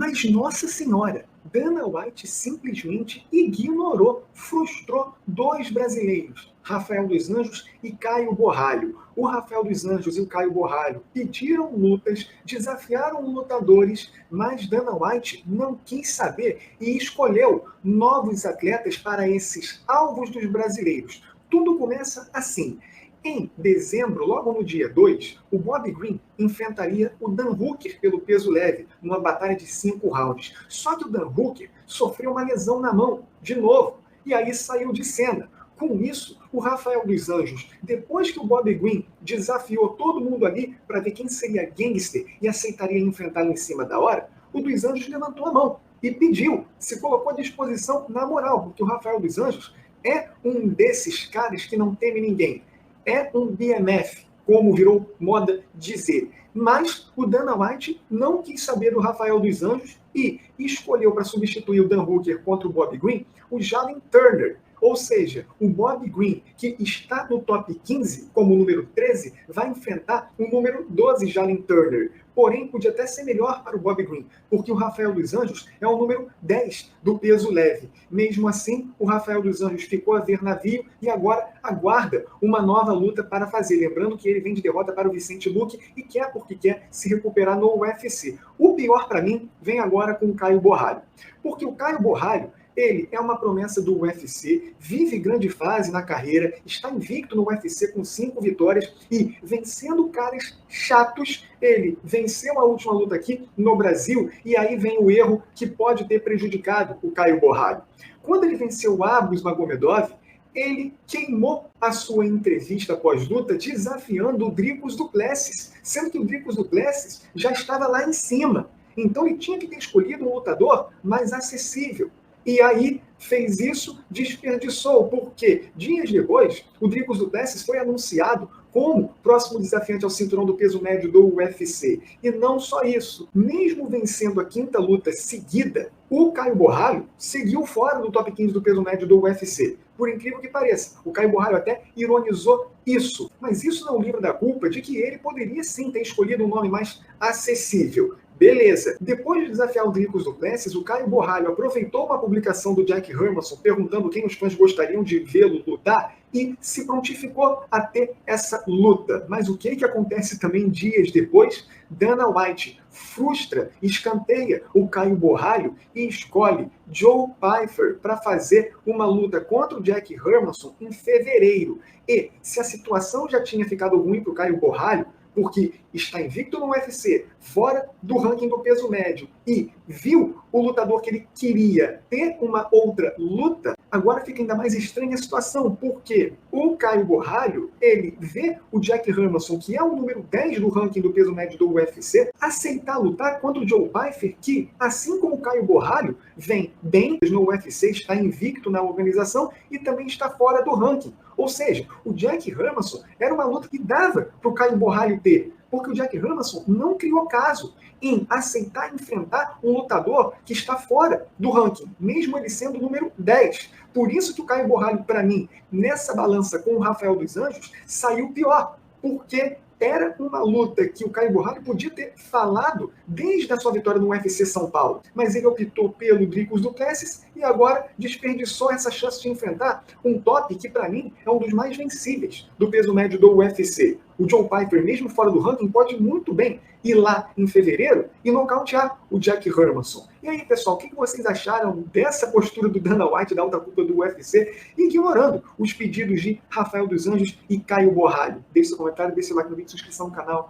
Mas, nossa senhora, Dana White simplesmente ignorou, frustrou dois brasileiros, Rafael dos Anjos e Caio Borralho. O Rafael dos Anjos e o Caio Borralho pediram lutas, desafiaram lutadores, mas Dana White não quis saber e escolheu novos atletas para esses alvos dos brasileiros. Tudo começa assim. Em dezembro, logo no dia 2, o Bobby Green enfrentaria o Dan Hooker pelo peso leve, numa batalha de 5 rounds. Só que o Dan Hooker sofreu uma lesão na mão, de novo, e aí saiu de cena. Com isso, o Rafael dos Anjos, depois que o Bobby Green desafiou todo mundo ali para ver quem seria gangster e aceitaria enfrentá-lo em cima da hora, o dos Anjos levantou a mão e pediu, se colocou à disposição na moral, porque o Rafael dos Anjos é um desses caras que não teme ninguém. É um BMF, como virou moda dizer. Mas o Dana White não quis saber do Rafael dos Anjos e escolheu para substituir o Dan Hooker contra o Bobby Green o Jalin Turner. Ou seja, o Bobby Green, que está no top 15 como número 13, vai enfrentar o número 12 Jalin Turner. Porém, podia até ser melhor para o Bobby Green, porque o Rafael dos Anjos é o número 10 do peso leve. Mesmo assim, o Rafael dos Anjos ficou a ver navio e agora aguarda uma nova luta para fazer. Lembrando que ele vem de derrota para o Vicente Luque e quer, porque quer, se recuperar no UFC. O pior para mim vem agora com o Caio Borralho. Porque o Caio Borralho, ele é uma promessa do UFC, vive grande fase na carreira, está invicto no UFC com 5 vitórias e vencendo caras chatos. Ele venceu a última luta aqui no Brasil e aí vem o erro que pode ter prejudicado o Caio Borralho. Quando ele venceu o Abus Magomedov, ele queimou a sua entrevista pós-luta desafiando o Dricus du Plessis, sendo que o Dricus du Plessis já estava lá em cima. Então ele tinha que ter escolhido um lutador mais acessível. E aí fez isso, desperdiçou, porque dias depois o Dricus du Plessis foi anunciado como próximo desafiante ao cinturão do peso médio do UFC. E não só isso, mesmo vencendo a 5ª luta seguida, o Caio Borralho seguiu fora do top 15 do peso médio do UFC. Por incrível que pareça, o Caio Borralho até ironizou isso, mas isso não livra da culpa de que ele poderia sim ter escolhido um nome mais acessível. Beleza. Depois de desafiar o Dricus du Plessis, o Caio Borralho aproveitou uma publicação do Jack Hermanson perguntando quem os fãs gostariam de vê-lo lutar e se prontificou a ter essa luta. Mas o que acontece também dias depois? Dana White frustra, escanteia o Caio Borralho e escolhe Joe Pyfer para fazer uma luta contra o Jack Hermanson em fevereiro. E se a situação já tinha ficado ruim para o Caio Borralho, porque está invicto no UFC, fora do ranking do peso médio, e viu o lutador que ele queria ter uma outra luta, agora fica ainda mais estranha a situação, porque o Caio Borralho, ele vê o Jack Hermanson, que é o número 10 do ranking do peso médio do UFC, aceitar lutar contra o Joe Pyfer, que, assim como o Caio Borralho, vem bem no UFC, está invicto na organização e também está fora do ranking. Ou seja, o Jack Hermanson era uma luta que dava para o Caio Borralho ter, porque o Jack Hermanson não criou caso em aceitar enfrentar um lutador que está fora do ranking, mesmo ele sendo o número 10. Por isso que o Caio Borralho, para mim, nessa balança com o Rafael dos Anjos, saiu pior, porque era uma luta que o Caio Borralho podia ter falado desde a sua vitória no UFC São Paulo, mas ele optou pelo Dricus du Plessis e agora desperdiçou essa chance de enfrentar um top que, para mim, é um dos mais vencíveis do peso médio do UFC. O Joe Pyfer, mesmo fora do ranking, pode muito bem ir lá em fevereiro e nocautear o Jack Hermanson. E aí, pessoal, o que vocês acharam dessa postura do Dana White da alta cúpula do UFC, ignorando os pedidos de Rafael dos Anjos e Caio Borralho? Deixe seu comentário, deixe seu like no vídeo, se inscrição no canal.